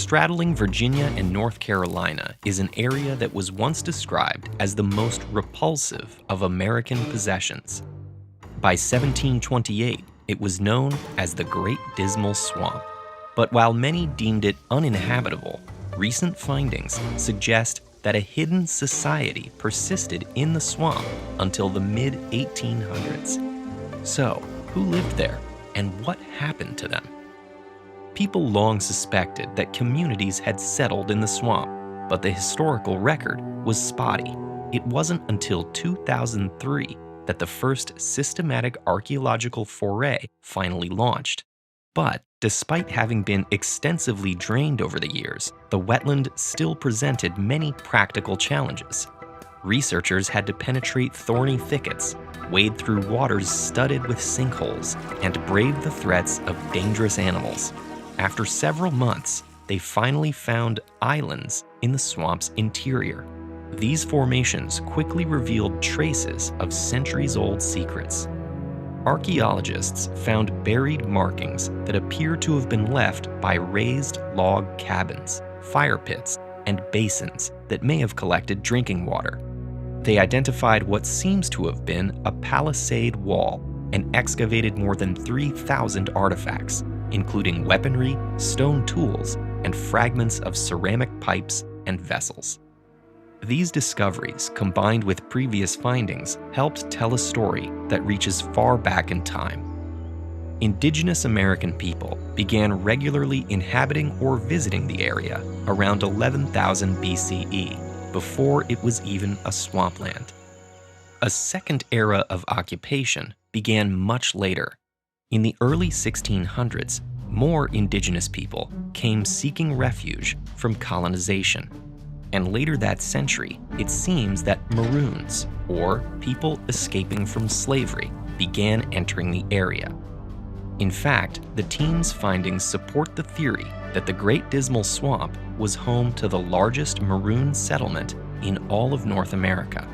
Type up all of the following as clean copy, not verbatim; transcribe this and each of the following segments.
Straddling Virginia and North Carolina is an area that was once described as the most repulsive of American possessions. By 1728, it was known as the Great Dismal Swamp. But while many deemed it uninhabitable, recent findings suggest that a hidden society persisted in the swamp until the mid-1800s. So, who lived there, and what happened to them? People long suspected that communities had settled in the swamp, but the historical record was spotty. It wasn't until 2003 that the first systematic archaeological foray finally launched. But despite having been extensively drained over the years, the wetland still presented many practical challenges. Researchers had to penetrate thorny thickets, wade through waters studded with sinkholes, and brave the threats of dangerous animals. After several months, they finally found islands in the swamp's interior. These formations quickly revealed traces of centuries-old secrets. Archaeologists found buried markings that appear to have been left by raised log cabins, fire pits, and basins that may have collected drinking water. They identified what seems to have been a palisade wall and excavated more than 3,000 artifacts, including weaponry, stone tools, and fragments of ceramic pipes and vessels. These discoveries, combined with previous findings, helped tell a story that reaches far back in time. Indigenous American people began regularly inhabiting or visiting the area around 11,000 BCE, before it was even a swampland. A second era of occupation began much later. In the early 1600s, more indigenous people came seeking refuge from colonization. And later that century, it seems that Maroons, or people escaping from slavery, began entering the area. In fact, the team's findings support the theory that the Great Dismal Swamp was home to the largest Maroon settlement in all of North America.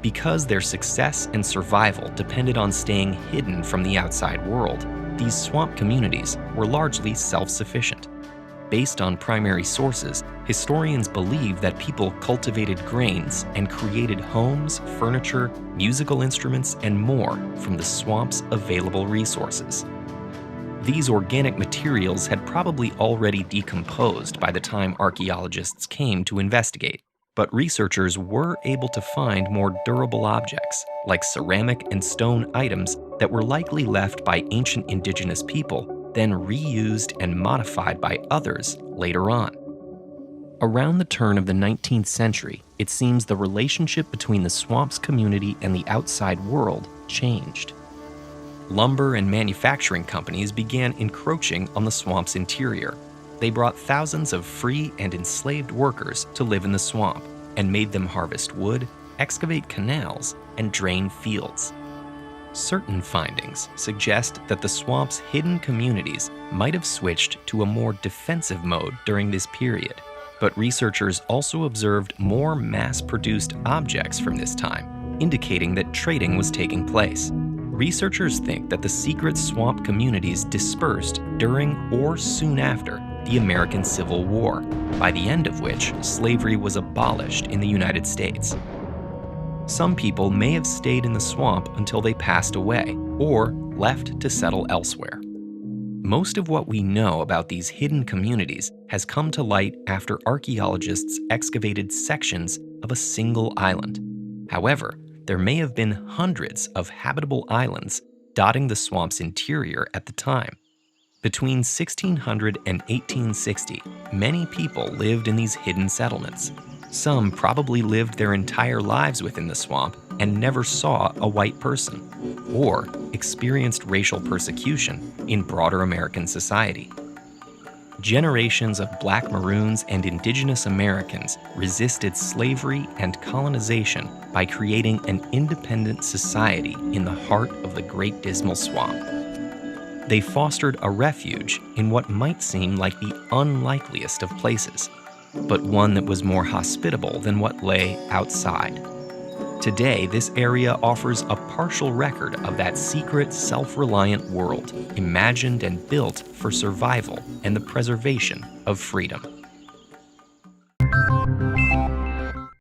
Because their success and survival depended on staying hidden from the outside world, these swamp communities were largely self-sufficient. Based on primary sources, historians believe that people cultivated grains and created homes, furniture, musical instruments, and more from the swamp's available resources. These organic materials had probably already decomposed by the time archaeologists came to investigate, but researchers were able to find more durable objects, like ceramic and stone items that were likely left by ancient indigenous people, then reused and modified by others later on. Around the turn of the 19th century, it seems the relationship between the swamp's community and the outside world changed. Lumber and manufacturing companies began encroaching on the swamp's interior. They brought thousands of free and enslaved workers to live in the swamp and made them harvest wood, excavate canals, and drain fields. Certain findings suggest that the swamp's hidden communities might have switched to a more defensive mode during this period, but researchers also observed more mass-produced objects from this time, indicating that trading was taking place. Researchers think that the secret swamp communities dispersed during or soon after the American Civil War, by the end of which slavery was abolished in the United States. Some people may have stayed in the swamp until they passed away, or left to settle elsewhere. Most of what we know about these hidden communities has come to light after archaeologists excavated sections of a single island. However, there may have been hundreds of habitable islands dotting the swamp's interior at the time. Between 1600 and 1860, many people lived in these hidden settlements. Some probably lived their entire lives within the swamp and never saw a white person, or experienced racial persecution in broader American society. Generations of Black Maroons and Indigenous Americans resisted slavery and colonization by creating an independent society in the heart of the Great Dismal Swamp. They fostered a refuge in what might seem like the unlikeliest of places, but one that was more hospitable than what lay outside. Today, this area offers a partial record of that secret, self-reliant world, imagined and built for survival and the preservation of freedom.